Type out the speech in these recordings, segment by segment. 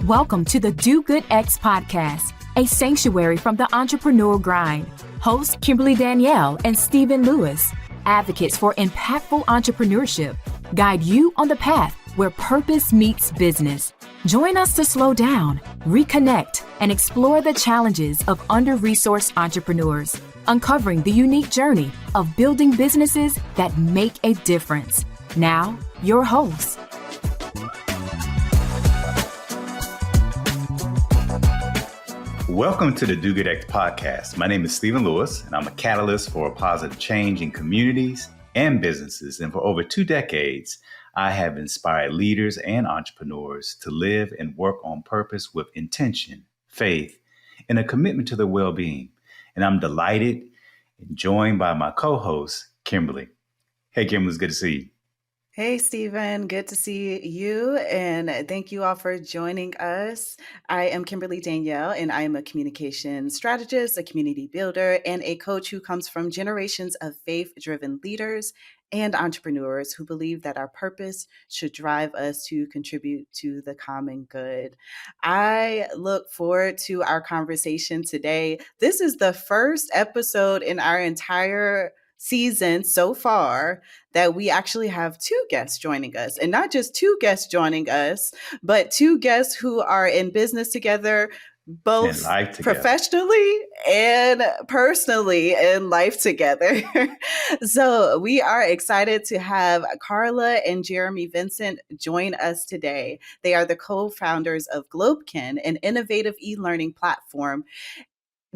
Welcome to the Do Good X podcast, a sanctuary from the entrepreneurial grind. Hosts Kimberly Danielle and Stephen Lewis, advocates for impactful entrepreneurship, guide you on the path where purpose meets business. Join us to slow down, reconnect, and explore the challenges of under-resourced entrepreneurs, uncovering the unique journey of building businesses that make a difference. Now, your host. Welcome to the Do Good X podcast. My name is Stephen Lewis, and I'm a catalyst for a positive change in communities and businesses. And for over 2 decades, I have inspired leaders and entrepreneurs to live and work on purpose with intention, faith, and a commitment to their well-being. And I'm delighted and joined by my co-host, Kimberly. Hey, Kimberly, it's good to see you. Hey, Stephen. Good to see you. And thank you all for joining us. I am Kimberly Danielle, and I am a communication strategist, a community builder, and a coach who comes from generations of faith-driven leaders and entrepreneurs who believe that our purpose should drive us to contribute to the common good. I look forward to our conversation today. This is the first episode in our entire season so far that we actually have 2 guests joining us, and not just 2 guests joining us, but 2 guests who are in business together, both professionally and personally in life together. So we are excited to have Carla and Jeremy Vincent join us today. They are the co-founders of Globekin, an innovative e-learning platform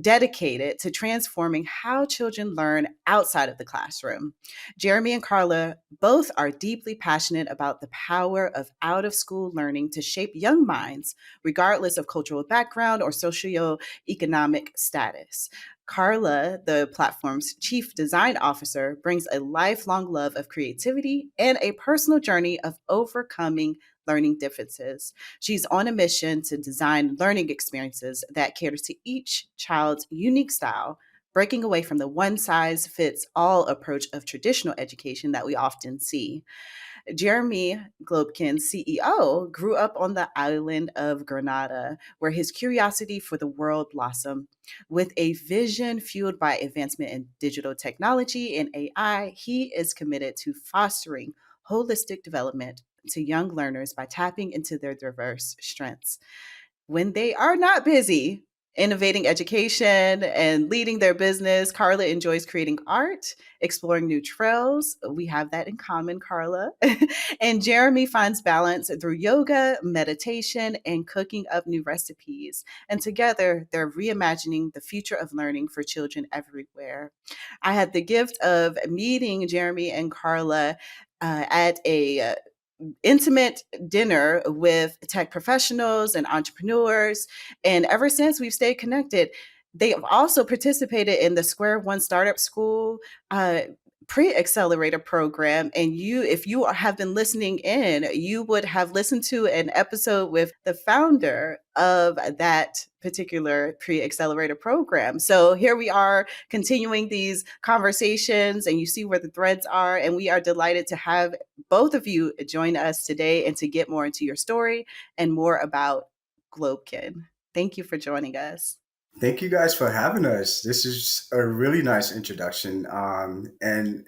dedicated to transforming how children learn outside of the classroom. Jeremy and Carla both are deeply passionate about the power of out-of-school learning to shape young minds, regardless of cultural background or socioeconomic status. Carla, the platform's chief design officer, brings a lifelong love of creativity and a personal journey of overcoming learning differences. She's on a mission to design learning experiences that cater to each child's unique style, breaking away from the one-size-fits-all approach of traditional education that we often see. Jeremy, Globekin's CEO, grew up on the island of Grenada, where his curiosity for the world blossomed. With a vision fueled by advancement in digital technology and AI, he is committed to fostering holistic development to young learners by tapping into their diverse strengths. When they are not busy innovating education and leading their business, Carla enjoys creating art, exploring new trails. We have that in common, Carla. And Jeremy finds balance through yoga, meditation, and cooking up new recipes. And together, they're reimagining the future of learning for children everywhere. I had the gift of meeting Jeremy and Carla at a intimate dinner with tech professionals and entrepreneurs. And ever since, we've stayed connected. They have also participated in the Square One Startup School pre-accelerator program. And if you have been listening in, you would have listened to an episode with the founder of that particular pre-accelerator program. So here we are continuing these conversations, and you see where the threads are. And we are delighted to have both of you join us today and to get more into your story and more about Globekin. Thank you for joining us. Thank you guys for having us. This is a really nice introduction. And,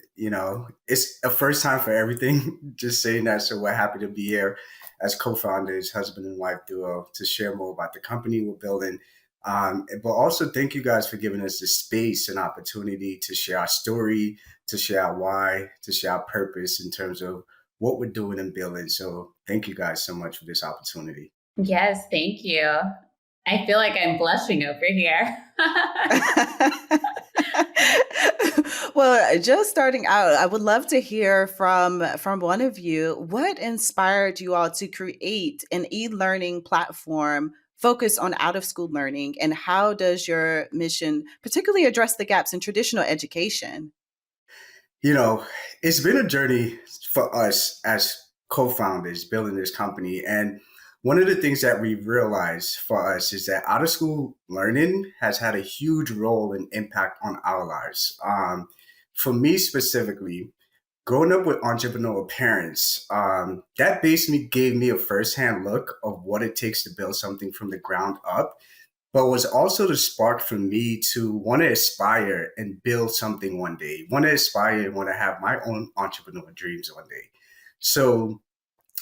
it's a first time for everything, just saying that. So we're happy to be here as co-founders, husband and wife duo, to share more about the company we're building. But also thank you guys for giving us the space and opportunity to share our story, to share our why, to share our purpose in terms of what we're doing and building. So thank you guys so much for this opportunity. Yes, thank you. I feel like I'm blushing over here. Well, just starting out, I would love to hear from one of you. What inspired you all to create an e-learning platform focused on out-of-school learning, and how does your mission particularly address the gaps in traditional education? It's been a journey for us as co-founders building this company. And one of the things that we've realized for us is that out-of-school learning has had a huge role and impact on our lives. For me specifically, growing up with entrepreneurial parents, that basically gave me a firsthand look of what it takes to build something from the ground up, but was also the spark for me to want to aspire and build something one day, want to aspire and want to have my own entrepreneurial dreams one day. So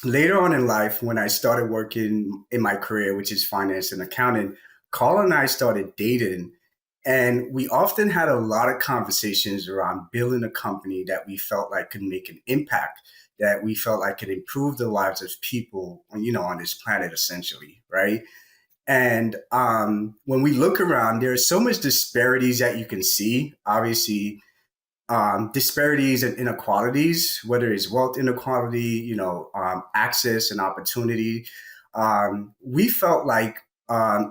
later on in life, when I started working in my career, which is finance and accounting, Carla and I started dating. And we often had a lot of conversations around building a company that we felt like could make an impact, that we felt like could improve the lives of people, on this planet, essentially, right? And when we look around, there's so much disparities that you can see. Obviously, disparities and inequalities, whether it's wealth inequality, access and opportunity. We felt like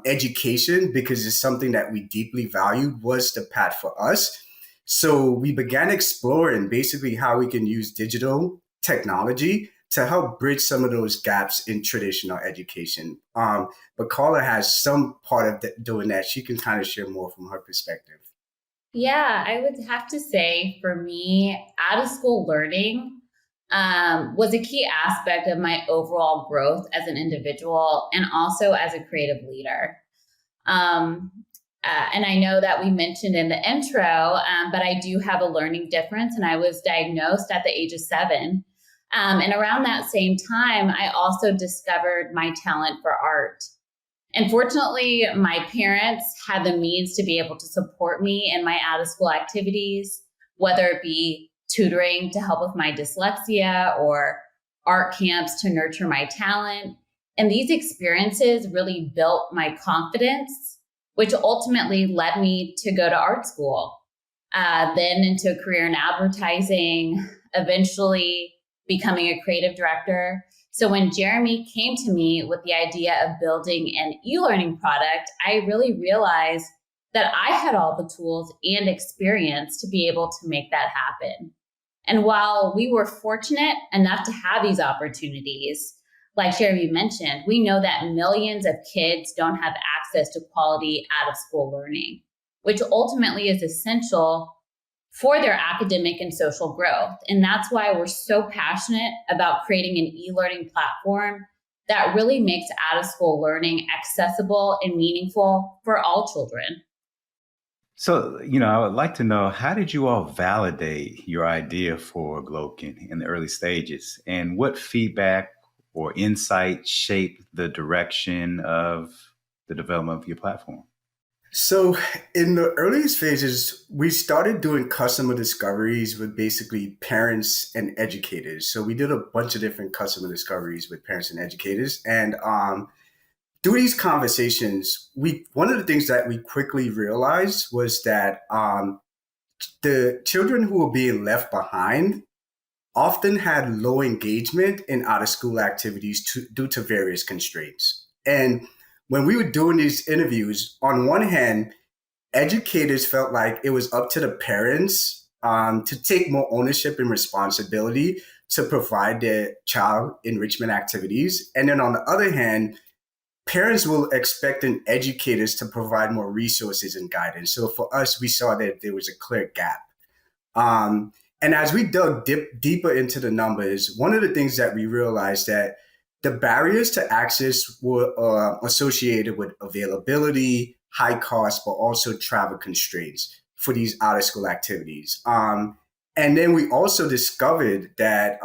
education, because it's something that we deeply valued, was the path for us. So we began exploring basically how we can use digital technology to help bridge some of those gaps in traditional education. But Carla has some part of doing that. She can kind of share more from her perspective. Yeah, I would have to say for me, out of school learning was a key aspect of my overall growth as an individual and also as a creative leader. And I know that we mentioned in the intro, but I do have a learning difference, and I was diagnosed at the age of 7. And around that same time, I also discovered my talent for art. And fortunately, my parents had the means to be able to support me in my out of school activities, whether it be tutoring to help with my dyslexia or art camps to nurture my talent. And these experiences really built my confidence, which ultimately led me to go to art school, then into a career in advertising, eventually becoming a creative director. So when Jeremy came to me with the idea of building an e-learning product, I really realized that I had all the tools and experience to be able to make that happen. And while we were fortunate enough to have these opportunities, like Jeremy mentioned, we know that millions of kids don't have access to quality out-of-school learning, which ultimately is essential for their academic and social growth. And that's why we're so passionate about creating an e-learning platform that really makes out-of-school learning accessible and meaningful for all children. So, I would like to know, how did you all validate your idea for Globekin in the early stages? And what feedback or insight shaped the direction of the development of your platform? So in the earliest phases, we started doing customer discoveries with basically parents and educators. So we did a bunch of different customer discoveries with parents and educators. And through these conversations, one of the things that we quickly realized was that the children who were being left behind often had low engagement in out-of-school activities due to various constraints. And when we were doing these interviews, on one hand, educators felt like it was up to the parents to take more ownership and responsibility to provide their child enrichment activities. And then on the other hand, parents will expect educators to provide more resources and guidance. So for us, we saw that there was a clear gap. And as we dug deeper into the numbers, one of the things that we realized that the barriers to access were associated with availability, high cost, but also travel constraints for these out-of-school activities. And then we also discovered that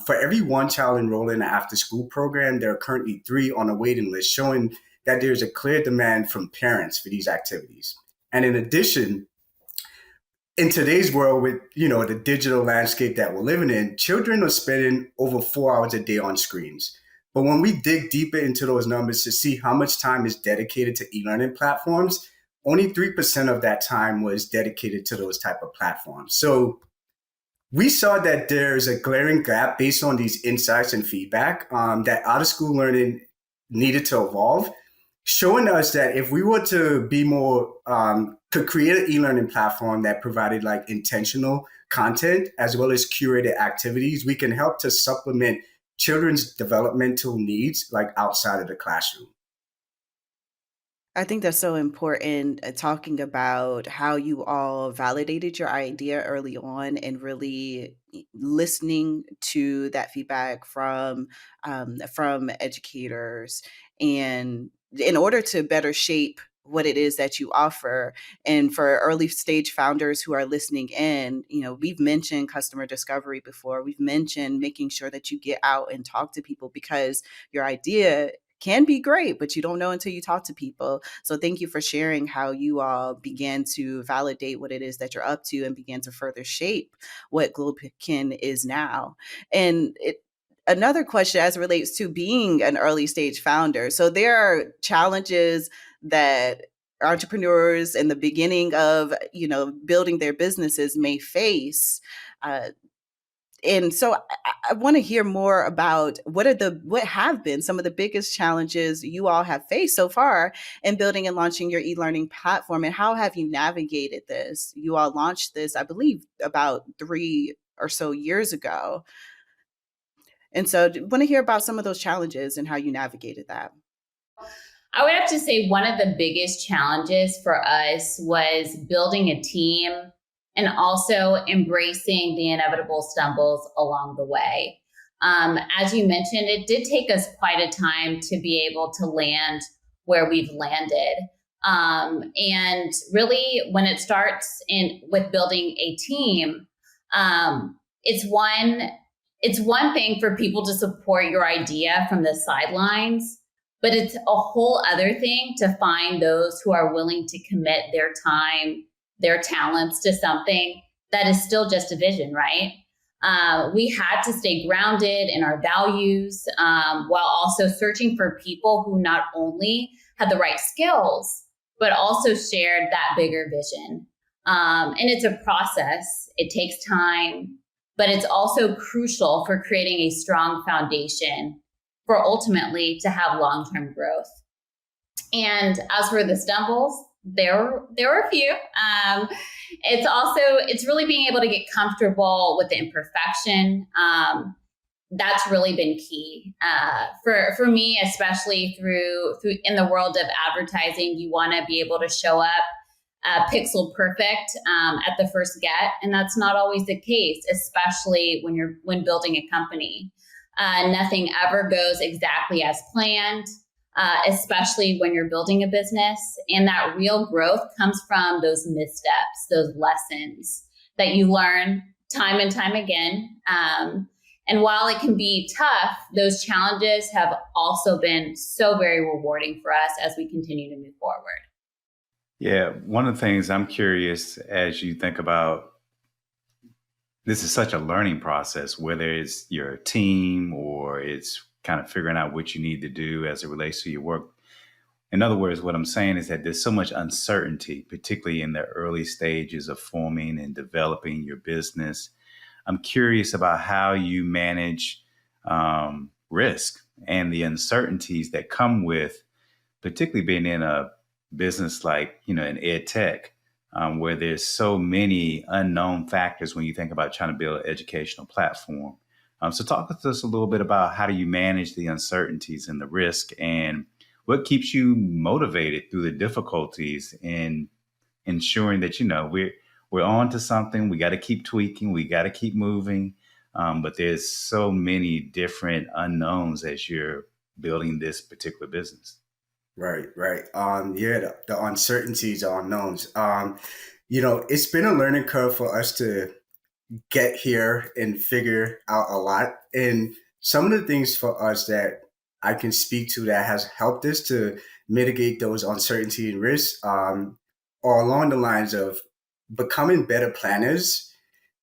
for every one child enrolled in an after-school program, there are currently 3 on a waiting list, showing that there's a clear demand from parents for these activities. And in addition, in today's world with, the digital landscape that we're living in, children are spending over 4 hours a day on screens. But when we dig deeper into those numbers to see how much time is dedicated to e-learning platforms, only 3% of that time was dedicated to those type of platforms. So we saw that there's a glaring gap based on these insights and feedback that out-of-school learning needed to evolve, showing us that if we were to be more, to create an e-learning platform that provided like intentional content as well as curated activities, we can help to supplement children's developmental needs like outside of the classroom. I think that's so important, talking about how you all validated your idea early on and really listening to that feedback from educators, and in order to better shape what it is that you offer. And for early stage founders who are listening in, we've mentioned customer discovery before. We've mentioned making sure that you get out and talk to people, because your idea can be great, but you don't know until you talk to people. So thank you for sharing how you all began to validate what it is that you're up to and began to further shape what Globekin is now. And another question as it relates to being an early stage founder. So there are challenges that entrepreneurs in the beginning of, building their businesses may face. And so I want to hear more about what have been some of the biggest challenges you all have faced so far in building and launching your e-learning platform, and how have you navigated this? You all launched this, I believe, about 3 or so years ago. And so I want to hear about some of those challenges and how you navigated that. I would have to say one of the biggest challenges for us was building a team and also embracing the inevitable stumbles along the way. As you mentioned, it did take us quite a time to be able to land where we've landed. And really, when it starts with building a team, it's one thing for people to support your idea from the sidelines, but it's a whole other thing to find those who are willing to commit their time, their talents to something that is still just a vision, right? We had to stay grounded in our values while also searching for people who not only had the right skills, but also shared that bigger vision. And it's a process. It takes time, but it's also crucial for creating a strong foundation for ultimately to have long-term growth. And as for the stumbles, there were a few. It's really being able to get comfortable with the imperfection. That's really been key for me, especially through in the world of advertising. You want to be able to show up pixel perfect at the first get, and that's not always the case, especially when building a company. Nothing ever goes exactly as planned, especially when you're building a business. And that real growth comes from those missteps, those lessons that you learn time and time again. And while it can be tough, those challenges have also been so very rewarding for us as we continue to move forward. Yeah, one of the things I'm curious as you think about, this is such a learning process, whether it's your team or it's kind of figuring out what you need to do as it relates to your work. In other words, what I'm saying is that there's so much uncertainty, particularly in the early stages of forming and developing your business. I'm curious about how you manage risk and the uncertainties that come with, particularly being in a business like, in ed tech, where there's so many unknown factors when you think about trying to build an educational platform. So talk to us a little bit about how do you manage the uncertainties and the risk, and what keeps you motivated through the difficulties in ensuring that, we're on to something. We got to keep tweaking. We got to keep moving. But there's so many different unknowns as you're building this particular business. Right. The uncertainties, the unknowns. It's been a learning curve for us to get here and figure out a lot. And some of the things for us that I can speak to that has helped us to mitigate those uncertainty and risks are along the lines of becoming better planners,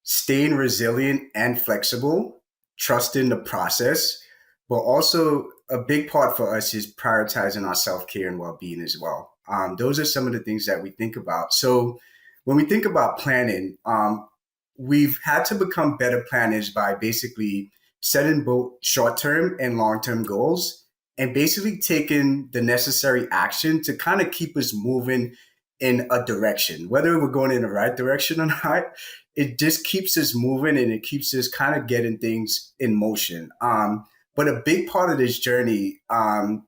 staying resilient and flexible, trusting the process, but also a big part for us is prioritizing our self-care and well-being as well. Those are some of the things that we think about. So when we think about planning, we've had to become better planners by basically setting both short-term and long-term goals and basically taking the necessary action to kind of keep us moving in a direction. Whether we're going in the right direction or not, it just keeps us moving and it keeps us kind of getting things in motion. But a big part of this journey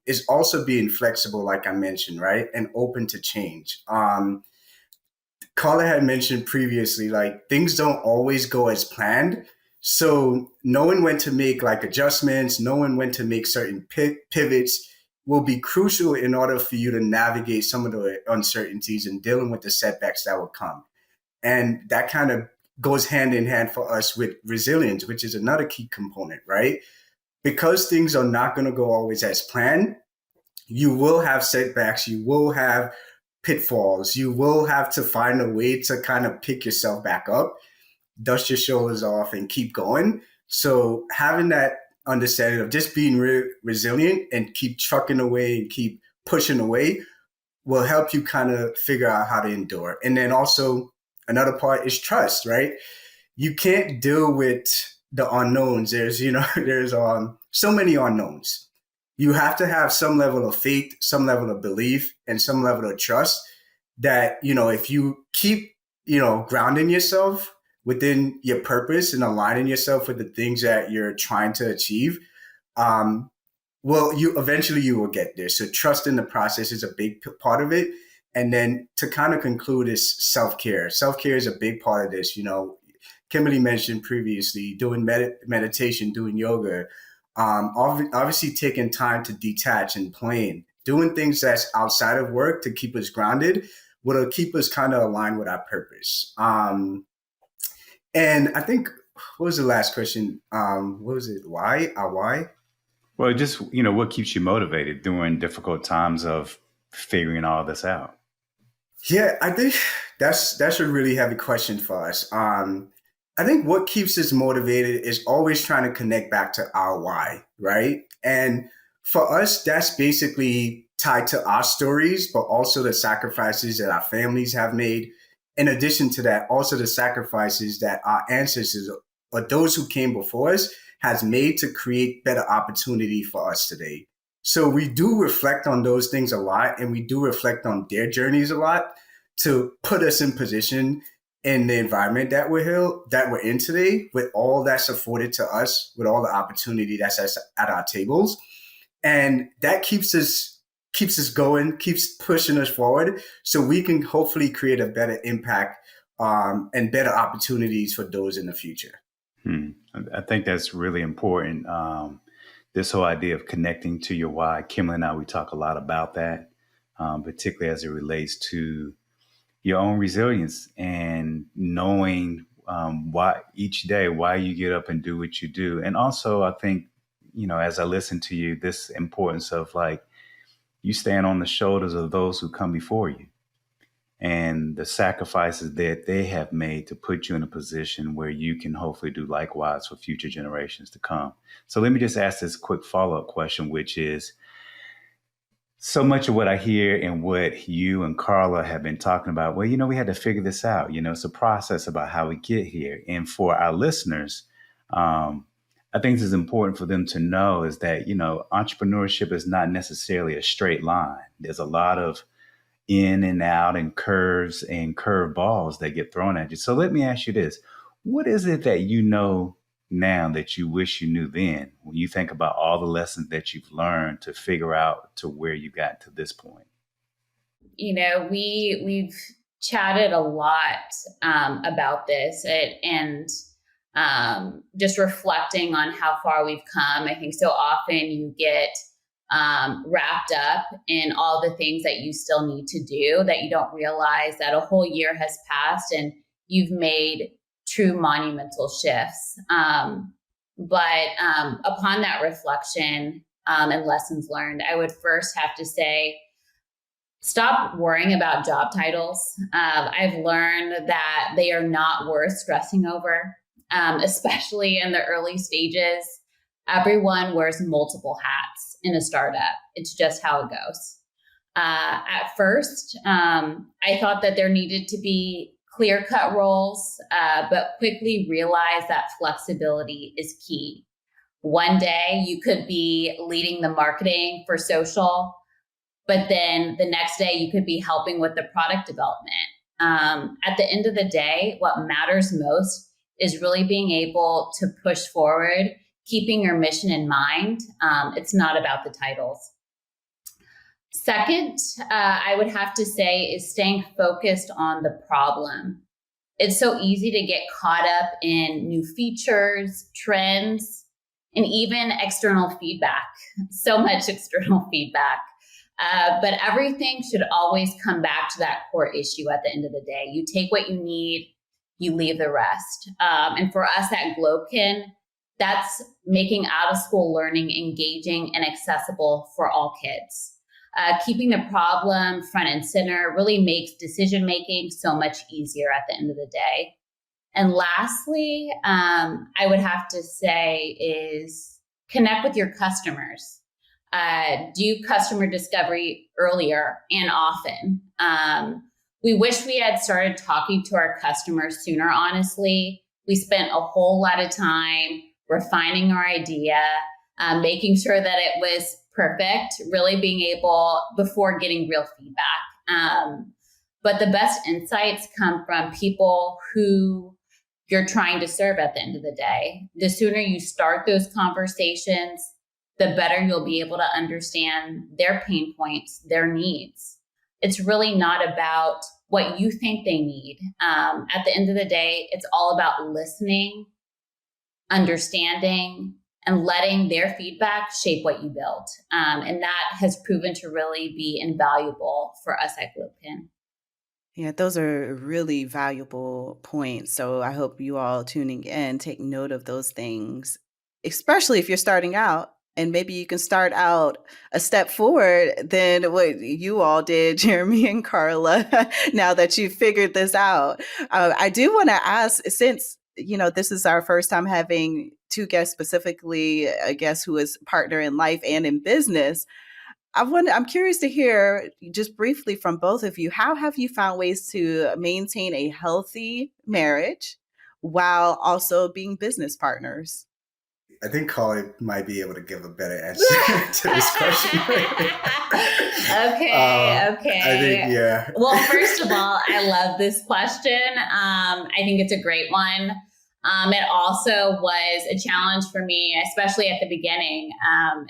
is also being flexible, like I mentioned, right? And open to change. Carla had mentioned previously, like things don't always go as planned, So knowing when to make like adjustments, knowing when to make certain pivots will be crucial in order for you to navigate some of the uncertainties and dealing with the setbacks that will come. And that kind of goes hand in hand for us with resilience, which is another key component, right? Because things are not going to go always as planned, you will have setbacks, you will have pitfalls, you will have to find a way to kind of pick yourself back up, dust your shoulders off, and keep going. So having that understanding of just being resilient and keep trucking away and keep pushing away will help you kind of figure out how to endure. And then also another part is trust, right? You can't deal with the unknowns. There's so many unknowns. You have to have some level of faith, some level of belief, and some level of trust that, if you keep, grounding yourself within your purpose and aligning yourself with the things that you're trying to achieve, you will get there. So trust in the process is a big part of it. And then to kind of conclude is self-care. Self-care is a big part of this. Kimberly mentioned previously doing meditation, doing yoga, obviously taking time to detach and playing, doing things that's outside of work to keep us grounded, will keep us kind of aligned with our purpose. And I think, what was the last question? What was it? Why? Why? Well, just, what keeps you motivated during difficult times of figuring all this out? Yeah, I think that's a really heavy question for us. I think what keeps us motivated is always trying to connect back to our why, right? And for us, that's basically tied to our stories, but also the sacrifices that our families have made. In addition to that, also the sacrifices that our ancestors or those who came before us has made to create better opportunity for us today. So we do reflect on those things a lot, and we do reflect on their journeys a lot to put us in position in the environment that we're in today, with all that's afforded to us, with all the opportunity that's at our tables. And that keeps us going, keeps pushing us forward, so we can hopefully create a better impact and better opportunities for those in the future. I think that's really important. This whole idea of connecting to your why. Kimberly and I, we talk a lot about that, particularly as it relates to your own resilience and knowing why each day, why you get up and do what you do. And also, I think, as I listen to you, this importance of like, you stand on the shoulders of those who come before you and the sacrifices that they have made to put you in a position where you can hopefully do likewise for future generations to come. So let me just ask this quick follow-up question, which is, so much of what I hear and what you and Carla have been talking about, we had to figure this out. It's a process about how we get here. And for our listeners, I think this is important for them to know is that, entrepreneurship is not necessarily a straight line. There's a lot of in and out and curves and curve balls that get thrown at you. So let me ask you this. What is it that you know now that you wish you knew then, when you think about all the lessons that you've learned to figure out to where you got to this point? We've chatted a lot about this and just reflecting on how far we've come. I think so often you get wrapped up in all the things that you still need to do, that you don't realize that a whole year has passed and you've made true monumental shifts. But upon that reflection and lessons learned, I would first have to say, stop worrying about job titles. I've learned that they are not worth stressing over, especially in the early stages. Everyone wears multiple hats in a startup. It's just how it goes. At first, I thought that there needed to be clear-cut roles, but quickly realized that flexibility is key. One day you could be leading the marketing for social, but then the next day you could be helping with the product development. At the end of the day, what matters most is really being able to push forward, keeping your mission in mind. It's not about the titles. Second, I would have to say is staying focused on the problem. It's so easy to get caught up in new features, trends, and even external feedback. So much external feedback. But everything should always come back to that core issue at the end of the day. You take what you need, you leave the rest. And for us at Globekin, that's making out-of-school learning engaging and accessible for all kids. Keeping the problem front and center really makes decision-making so much easier at the end of the day. And lastly, I would have to say is connect with your customers. Do customer discovery earlier and often. We wish we had started talking to our customers sooner, honestly. We spent a whole lot of time refining our idea, making sure that it was perfect, really being able before getting real feedback. But the best insights come from people who you're trying to serve at the end of the day. The sooner you start those conversations, the better you'll be able to understand their pain points, their needs. It's really not about what you think they need. At the end of the day, it's all about listening, understanding, and letting their feedback shape what you build. And that has proven to really be invaluable for us at Globekin. Yeah, those are really valuable points. So I hope you all tuning in take note of those things, especially if you're starting out. And maybe you can start out a step forward than what you all did, Jeremy and Carla, now that you've figured this out. I do want to ask, since, this is our first time having two guests, specifically a guest who is partner in life and in business. I'm curious to hear just briefly from both of you, how have you found ways to maintain a healthy marriage while also being business partners? I think Carla might be able to give a better answer to this question. Okay. I think, yeah. Well, first of all, I love this question. I think it's a great one. It also was a challenge for me, especially at the beginning,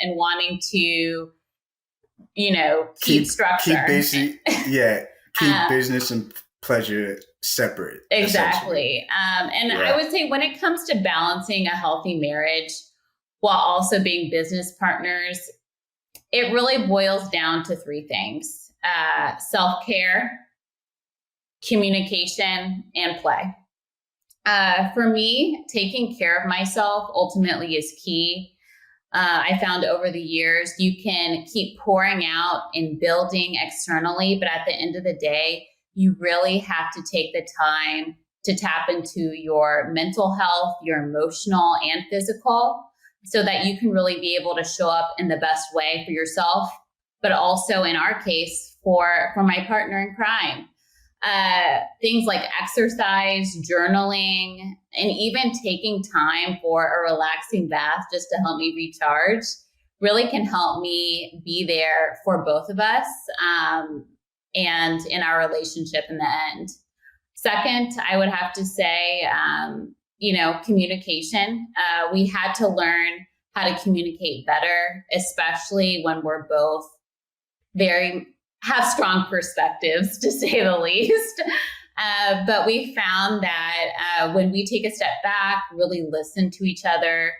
and wanting to, keep structure. Keep business and pleasure separate. Exactly. I would say when it comes to balancing a healthy marriage while also being business partners, it really boils down to three things: self-care, communication, and play. For me, taking care of myself ultimately is key. I found over the years, you can keep pouring out and building externally, but at the end of the day, you really have to take the time to tap into your mental health, your emotional and physical, so that you can really be able to show up in the best way for yourself, but also in our case, for my partner in crime. Things like exercise, journaling, and even taking time for a relaxing bath just to help me recharge really can help me be there for both of us and in our relationship in the end. Second, I would have to say, communication. We had to learn how to communicate better, especially when we're both have strong perspectives, to say the least. But we found that when we take a step back, really listen to each other,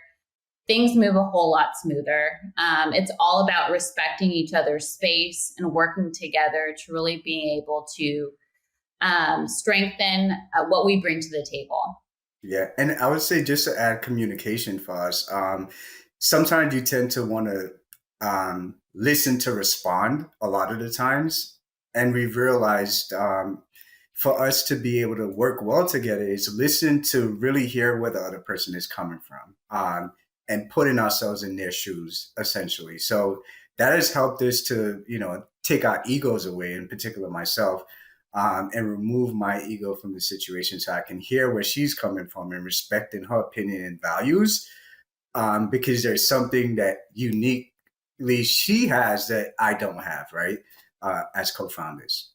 things move a whole lot smoother. It's all about respecting each other's space and working together to really be able to strengthen what we bring to the table. Yeah. And I would say, just to add communication for us, sometimes you tend to want to listen to respond a lot of the times. And we've realized for us to be able to work well together is listen to really hear where the other person is coming from and putting ourselves in their shoes, essentially. So that has helped us to, take our egos away, in particular myself, and remove my ego from the situation so I can hear where she's coming from and respecting her opinion and values, because there's something that uniquely she has that I don't have, right? As co-founders.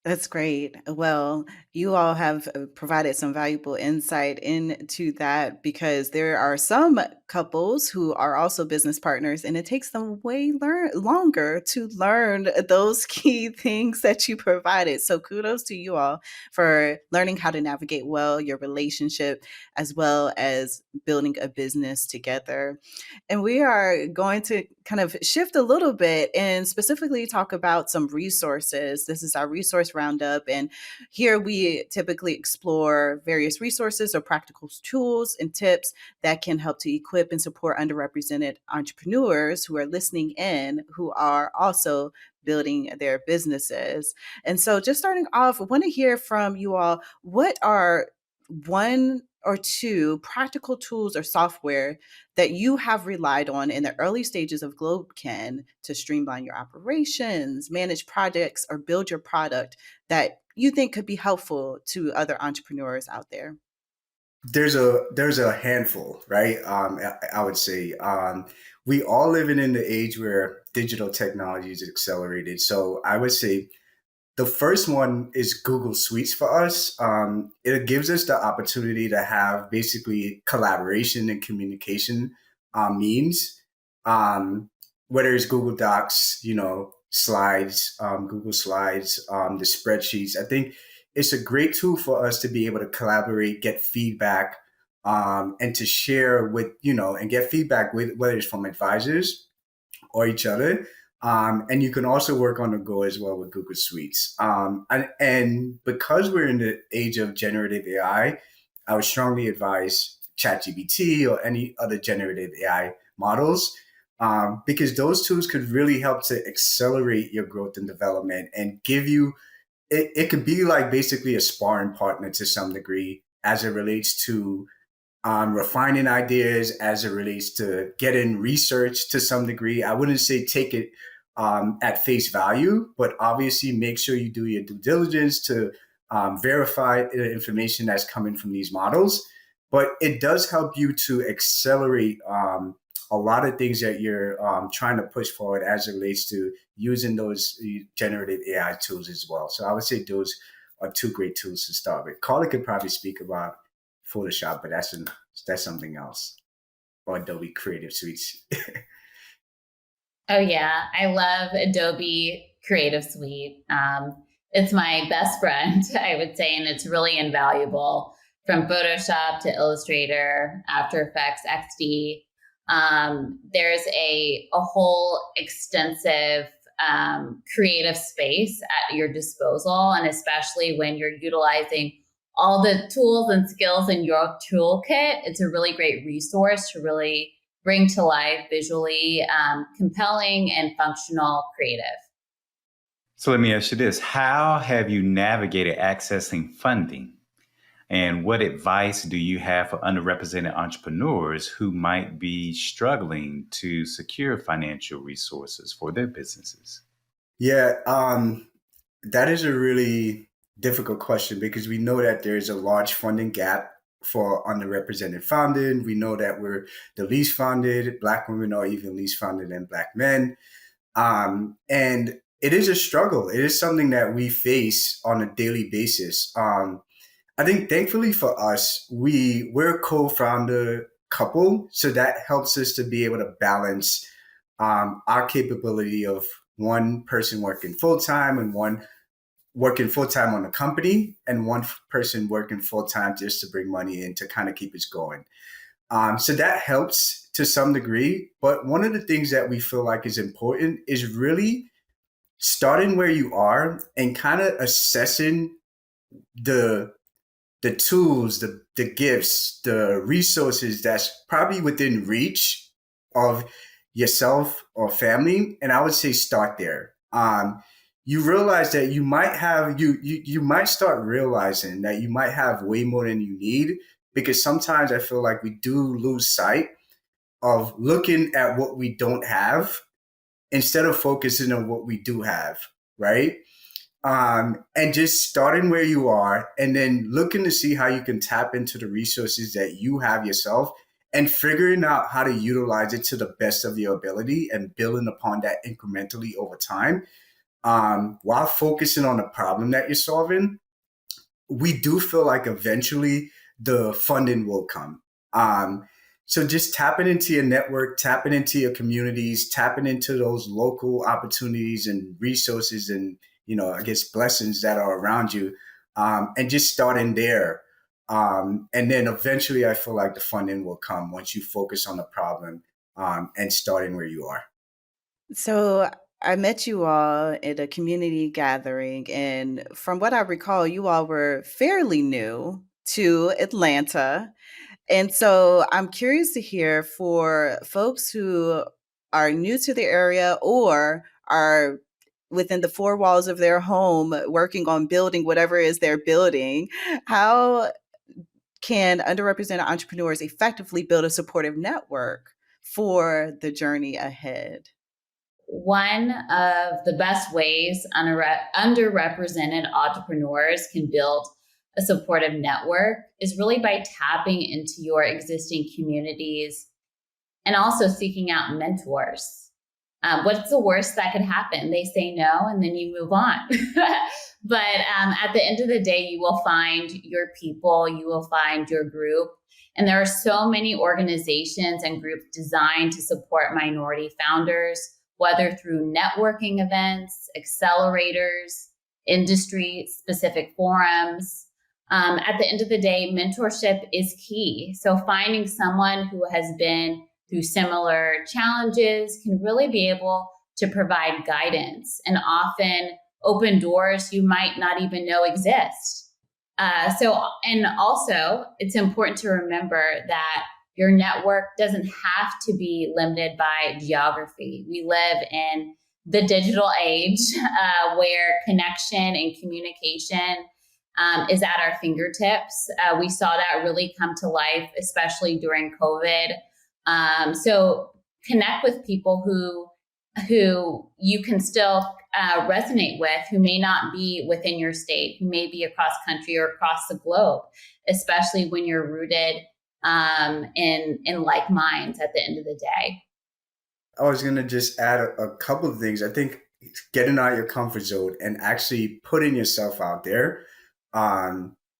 That's great. Well, you all have provided some valuable insight into that, because there are some couples who are also business partners, and it takes them way longer to learn those key things that you provided. So kudos to you all for learning how to navigate well your relationship as well as building a business together. And we are going to kind of shift a little bit and specifically talk about some resources. This is our resource roundup. And here we typically explore various resources or practical tools and tips that can help to equip and support underrepresented entrepreneurs who are listening in, who are also building their businesses. And so just starting off, I want to hear from you all, what are one or two practical tools or software that you have relied on in the early stages of Globekin to streamline your operations, manage projects, or build your product that you think could be helpful to other entrepreneurs out there? There's a handful, right? I would say we all living in the age where digital technology is accelerated. So I would say the first one is Google Suites for us. It gives us the opportunity to have basically collaboration and communication means, whether it's Google Docs, slides, Google Slides, the spreadsheets. I think it's a great tool for us to be able to collaborate, get feedback, and to share with, and get feedback with whether it's from advisors or each other. And you can also work on the go as well with Google Suites. And because we're in the age of generative AI, I would strongly advise ChatGPT or any other generative AI models, because those tools could really help to accelerate your growth and development and give you, it could be like basically a sparring partner to some degree as it relates to refining ideas, as it relates to getting research to some degree. I wouldn't say take it at face value, but obviously make sure you do your due diligence to verify the information that's coming from these models. But it does help you to accelerate a lot of things that you're trying to push forward as it relates to using those generative AI tools as well. So I would say those are two great tools to start with. Carla could probably speak about Photoshop, but that's something else. Or Adobe Creative Suites. Oh yeah, I love Adobe Creative Suite. It's my best friend, I would say, and it's really invaluable from Photoshop to Illustrator, After Effects, XD. There's a whole extensive creative space at your disposal, and especially when you're utilizing all the tools and skills in your toolkit, it's a really great resource to really bring to life visually compelling and functional creative. So let me ask you this. How have you navigated accessing funding? And what advice do you have for underrepresented entrepreneurs who might be struggling to secure financial resources for their businesses? Yeah, that is a really difficult question because we know that there's a large funding gap for underrepresented funding. We know that we're the least funded. Black women are even least funded than Black men. And it is a struggle. It is something that we face on a daily basis. I think thankfully for us, we're a co-founder couple. So that helps us to be able to balance our capability of one person working full-time and one working full-time on the company and one person working full-time just to bring money in to kind of keep us going. So that helps to some degree. But one of the things that we feel like is important is really starting where you are and kind of assessing the tools, the gifts, the resources that's probably within reach of yourself or family. And I would say start there. You realize that you might have, you might start realizing that you might have way more than you need, because sometimes I feel like we do lose sight of looking at what we don't have instead of focusing on what we do have, right? And just starting where you are and then looking to see how you can tap into the resources that you have yourself and figuring out how to utilize it to the best of your ability and building upon that incrementally over time. While focusing on the problem that you're solving, we do feel like eventually the funding will come. So just tapping into your network, tapping into your communities, tapping into those local opportunities and resources and, I guess blessings that are around you, and just starting there. And then eventually I feel like the funding will come once you focus on the problem, and starting where you are. So I met you all at a community gathering, and from what I recall, you all were fairly new to Atlanta. And so I'm curious to hear for folks who are new to the area or are within the four walls of their home working on building whatever it is they're building, how can underrepresented entrepreneurs effectively build a supportive network for the journey ahead? One of the best ways underrepresented entrepreneurs can build a supportive network is really by tapping into your existing communities and also seeking out mentors. What's the worst that could happen? They say no, and then you move on. But at the end of the day, you will find your people, you will find your group. And there are so many organizations and groups designed to support minority founders, whether through networking events, accelerators, industry-specific forums. At the end of the day, mentorship is key. So finding someone who has been through similar challenges can really be able to provide guidance and often open doors you might not even know exist. And also, it's important to remember that your network doesn't have to be limited by geography. We live in the digital age where connection and communication is at our fingertips. We saw that really come to life, especially during COVID. So connect with people who you can still resonate with, who may not be within your state, who may be across country or across the globe, especially when you're rooted in like minds at the end of the day. I was going to just add a couple of things. I think getting out of your comfort zone and actually putting yourself out there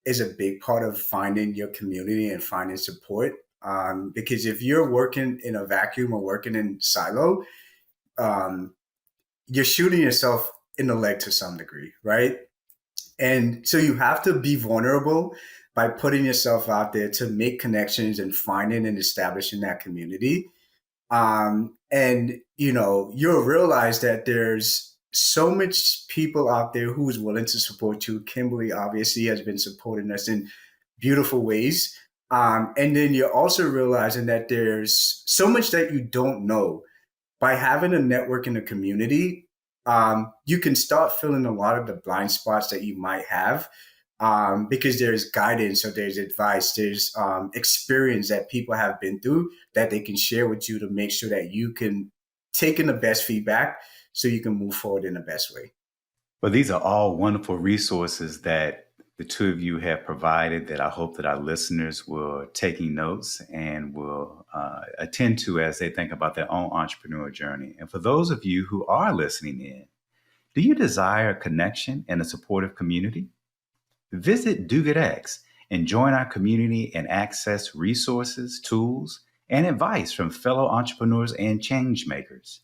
is a big part of finding your community and finding support. Because if you're working in a vacuum or working in silo, you're shooting yourself in the leg to some degree, right? And so you have to be vulnerable by putting yourself out there to make connections and finding and establishing that community. And you'll realize that there's so much people out there who's willing to support you. Kimberly obviously has been supporting us in beautiful ways. And then you're also realizing that there's so much that you don't know. By having a network in the community, you can start filling a lot of the blind spots that you might have, because there's guidance or there's advice, there's experience that people have been through that they can share with you to make sure that you can take in the best feedback so you can move forward in the best way. Well, these are all wonderful resources that the two of you have provided that I hope that our listeners will taking notes and will attend to as they think about their own entrepreneurial journey. And for those of you who are listening in, do you desire a connection and a supportive community? Visit DoGoodX and join our community and access resources, tools, and advice from fellow entrepreneurs and change makers.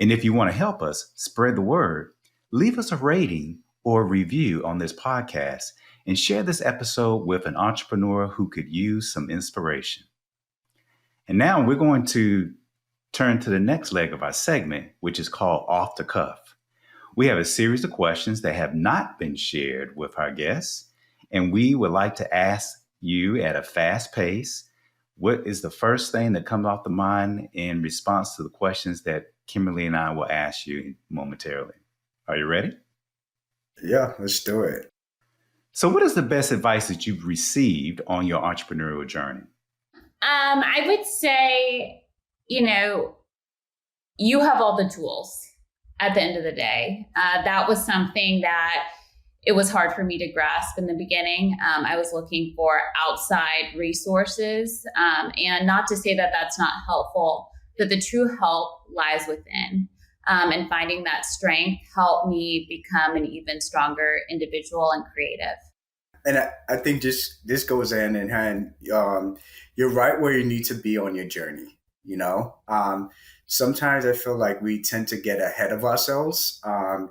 And if you want to help us spread the word, leave us a rating or review on this podcast and share this episode with an entrepreneur who could use some inspiration. And now we're going to turn to the next leg of our segment, which is called Off the Cuff. We have a series of questions that have not been shared with our guests, and we would like to ask you at a fast pace, what is the first thing that comes off the mind in response to the questions that Kimberly and I will ask you momentarily? Are you ready? Yeah, let's do it. So what is the best advice that you've received on your entrepreneurial journey? I would say, you have all the tools at the end of the day. That was something that it was hard for me to grasp in the beginning. I was looking for outside resources, and not to say that that's not helpful, but the true help lies within. And finding that strength helped me become an even stronger individual and creative. and I think just this goes hand in hand. You're right where you need to be on your journey. Sometimes I feel like we tend to get ahead of ourselves,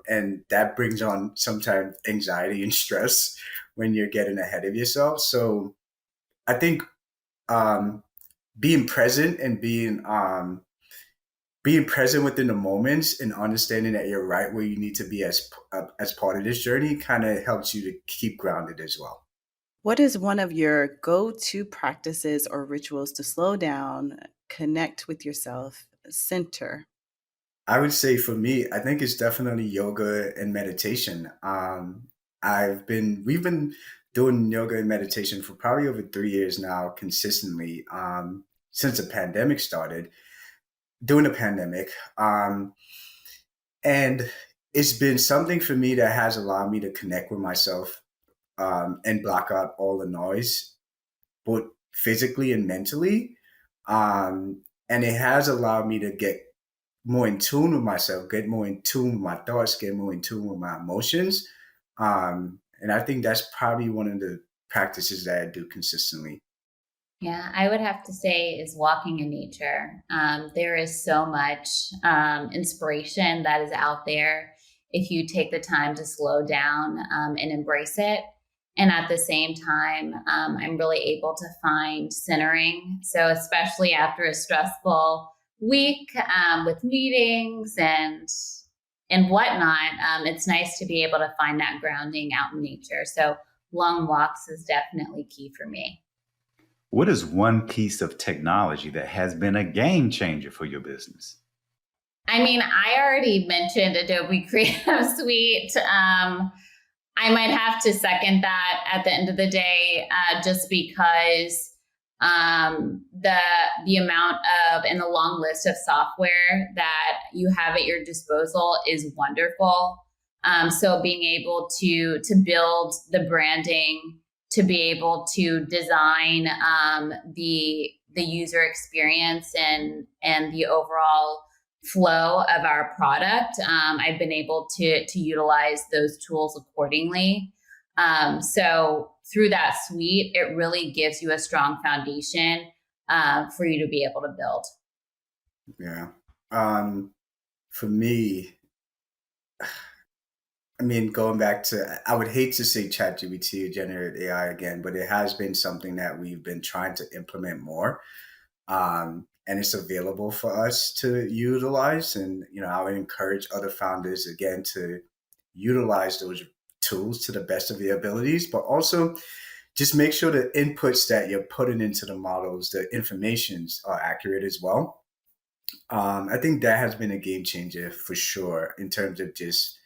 and that brings on sometimes anxiety and stress when you're getting ahead of yourself. So I think um, being present and being present within the moments and understanding that you're right where you need to be as part of this journey kind of helps you to keep grounded as well. What is one of your go-to practices or rituals to slow down, connect with yourself, center? I would say for me, I think it's definitely yoga and meditation. We've been doing yoga and meditation for probably over 3 years now, consistently, since the pandemic started. During the pandemic, and it's been something for me that has allowed me to connect with myself, and block out all the noise, both physically and mentally. And it has allowed me to get more in tune with myself, get more in tune with my thoughts, get more in tune with my emotions. And I think that's probably one of the practices that I do consistently. Yeah, I would have to say is walking in nature. There is so much inspiration that is out there if you take the time to slow down and embrace it. And at the same time, I'm really able to find centering. So especially after a stressful week with meetings and whatnot, it's nice to be able to find that grounding out in nature. So long walks is definitely key for me. What is one piece of technology that has been a game changer for your business? I mean, I already mentioned Adobe Creative Suite. I might have to second that at the end of the day, just because the amount of and the long list of software that you have at your disposal is wonderful. So being able to build the branding, to be able to design the user experience and the overall flow of our product, I've been able to utilize those tools accordingly. So through that suite, it really gives you a strong foundation for you to be able to build. Yeah. For me, I mean, going back to, I would hate to say ChatGPT or generative AI again, but it has been something that we've been trying to implement more. And it's available for us to utilize. And, I would encourage other founders again to utilize those tools to the best of their abilities, but also just make sure the inputs that you're putting into the models, the informations are accurate as well. I think that has been a game changer for sure in terms of just,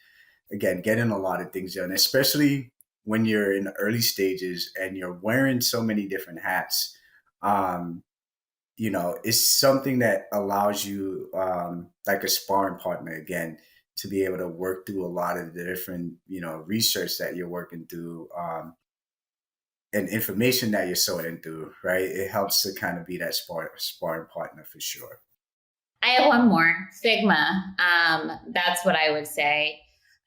again, getting a lot of things done, especially when you're in the early stages and you're wearing so many different hats. Um, it's something that allows you, like a sparring partner, again, to be able to work through a lot of the different, research that you're working through, and information that you're sorting through, right? It helps to kind of be that sparring partner for sure. I have one more, Figma. That's what I would say.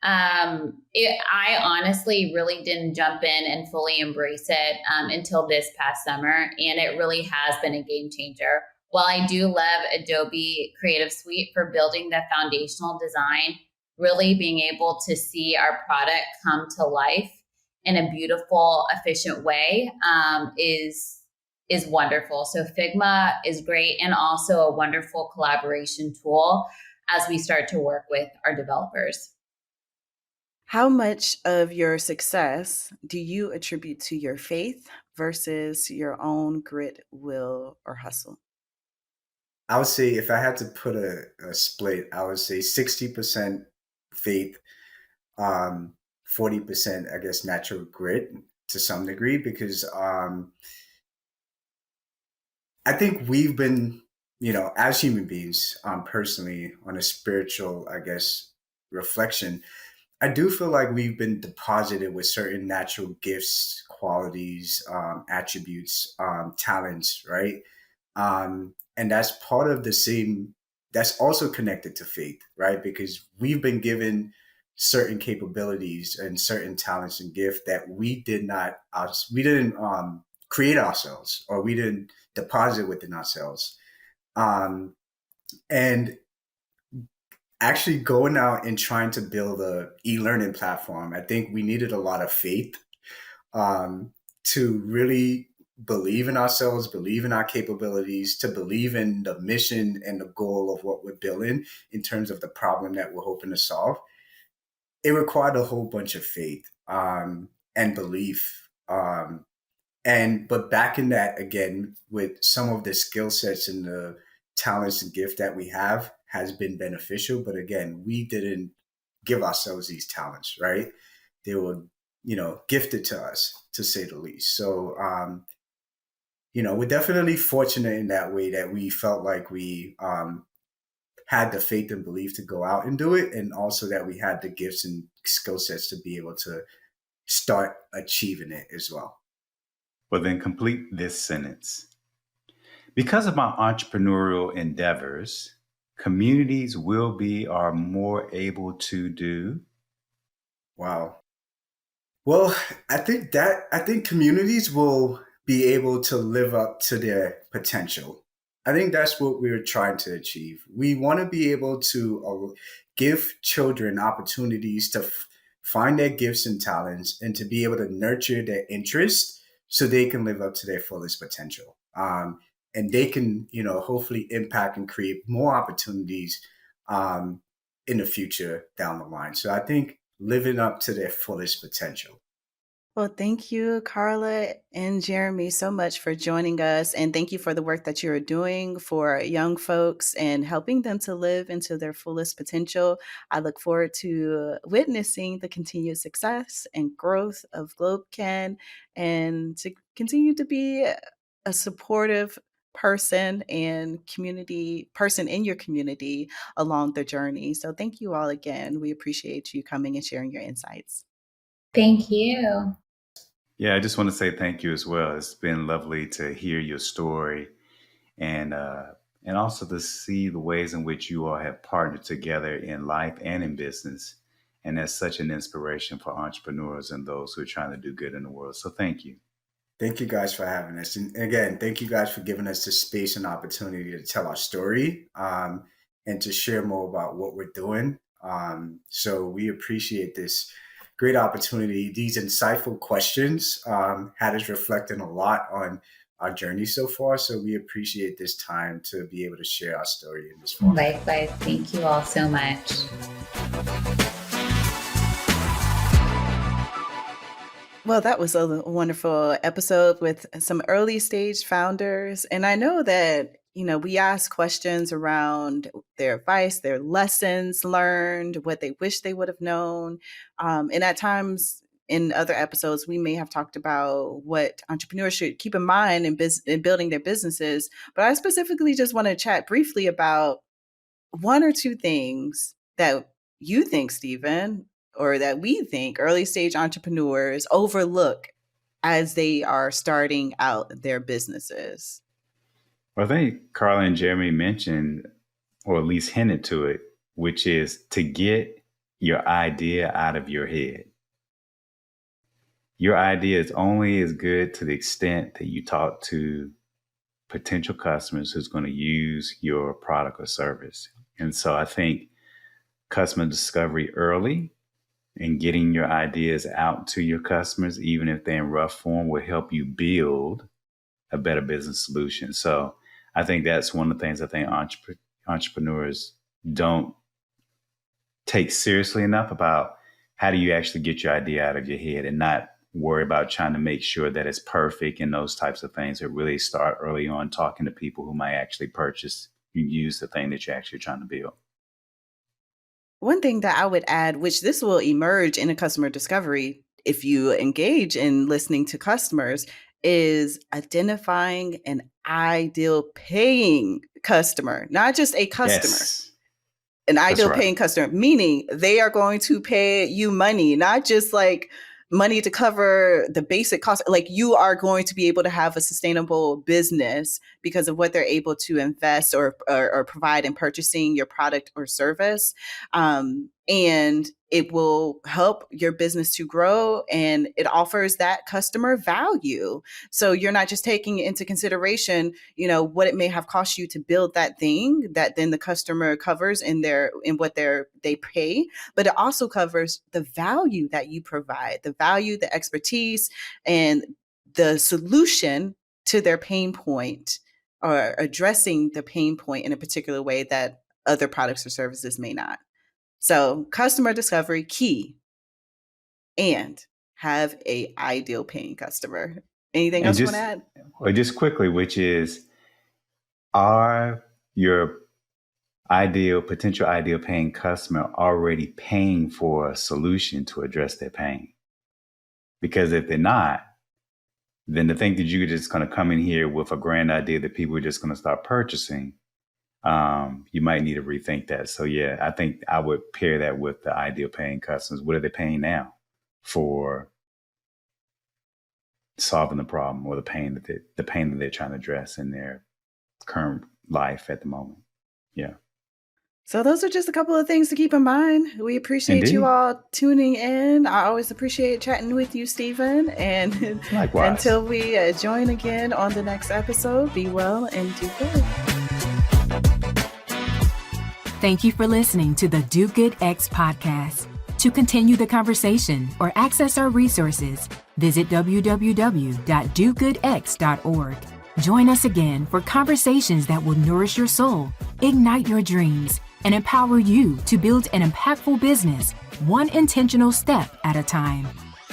I honestly really didn't jump in and fully embrace it until this past summer, and it really has been a game changer. While I do love Adobe Creative Suite for building the foundational design, really being able to see our product come to life in a beautiful, efficient way is wonderful. So Figma is great and also a wonderful collaboration tool as we start to work with our developers. How much of your success do you attribute to your faith versus your own grit, will, or hustle? I would say if I had to put a split, I would say 60% faith, 40%, I guess, natural grit to some degree, because I think we've been, as human beings, personally, on a spiritual, I guess, reflection, I do feel like we've been deposited with certain natural gifts, qualities, attributes, talents, right? And that's part of the same, that's also connected to faith, right? Because we've been given certain capabilities and certain talents and gifts that we didn't create ourselves, or we didn't deposit within ourselves. And actually going out and trying to build a e-learning platform, I think we needed a lot of faith to really believe in ourselves, believe in our capabilities, to believe in the mission and the goal of what we're building in terms of the problem that we're hoping to solve. It required a whole bunch of faith and belief. But back in that again, with some of the skill sets and the talents and gift that we have has been beneficial. But again, we didn't give ourselves these talents, right? They were, gifted to us, to say the least. So, we're definitely fortunate in that way, that we felt like we had the faith and belief to go out and do it. And also that we had the gifts and skill sets to be able to start achieving it as well. Well, then complete this sentence. Because of my entrepreneurial endeavors, communities will be or more able to do. Wow. Well, I think communities will be able to live up to their potential. I think that's what we're trying to achieve. We want to be able to give children opportunities to find their gifts and talents, and to be able to nurture their interests so they can live up to their fullest potential. And they can, hopefully impact and create more opportunities in the future down the line. So I think living up to their fullest potential. Well, thank you, Carla and Jeremy, so much for joining us. And thank you for the work that you're doing for young folks and helping them to live into their fullest potential. I look forward to witnessing the continued success and growth of Globekin, and to continue to be a supportive person and community person in your community along the journey. So thank you all again. We appreciate you coming and sharing your insights. Thank you. Yeah, I just want to say thank you as well. It's been lovely to hear your story, and also to see the ways in which you all have partnered together in life and in business. And that's such an inspiration for entrepreneurs and those who are trying to do good in the world. So thank you. Thank you guys for having us. And again, thank you guys for giving us the space and opportunity to tell our story and to share more about what we're doing. So we appreciate this great opportunity. These insightful questions had us reflecting a lot on our journey so far. So we appreciate this time to be able to share our story in this form. Likewise. Thank you all so much. Well, that was a wonderful episode with some early stage founders. And I know that, we ask questions around their advice, their lessons learned, what they wish they would have known. And at times in other episodes, we may have talked about what entrepreneurs should keep in mind in building their businesses. But I specifically just want to chat briefly about one or two things that you think, Stephen, or that we think early stage entrepreneurs overlook as they are starting out their businesses. Well, I think Carla and Jeremy mentioned, or at least hinted to it, which is to get your idea out of your head. Your idea is only as good to the extent that you talk to potential customers who's going to use your product or service. And so I think customer discovery early and getting your ideas out to your customers, even if they're in rough form, will help you build a better business solution. So I think that's one of the things I think entrepreneurs don't take seriously enough, about how do you actually get your idea out of your head and not worry about trying to make sure that it's perfect and those types of things. That really start early on talking to people who might actually purchase and use the thing that you're actually trying to build. One thing that I would add, which this will emerge in a customer discovery if you engage in listening to customers, is identifying an ideal paying customer, not just a customer. Yes. An ideal right. paying customer, meaning they are going to pay you money, not just like money to cover the basic cost. Like, you are going to be able to have a sustainable business because of what they're able to invest or provide in purchasing your product or service. and it will help your business to grow, and it offers that customer value. So you're not just taking into consideration, what it may have cost you to build that thing that then the customer covers in what they pay, but it also covers the value that you provide, the value, the expertise, and the solution to their pain point, or addressing the pain point in a particular way that other products or services may not. So customer discovery, key, and have a ideal paying customer. Anything else you want to add? Or just quickly, which is, are your potential ideal paying customer already paying for a solution to address their pain? Because if they're not, then to think that you're just going to come in here with a grand idea that people are just going to start purchasing, you might need to rethink that. So yeah, I think I would pair that with the ideal paying customers. What are they paying now for solving the problem or the pain that they're trying to address in their current life at the moment? Yeah. So those are just a couple of things to keep in mind. We appreciate you all tuning in. I always appreciate chatting with you, Stephen. And likewise, until we join again on the next episode, be well and do good. Thank you for listening to the Do Good X podcast. To continue the conversation or access our resources, visit www.dogoodx.org. Join us again for conversations that will nourish your soul, ignite your dreams, and empower you to build an impactful business, one intentional step at a time.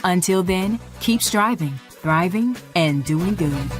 Until then, keep striving, thriving, and doing good.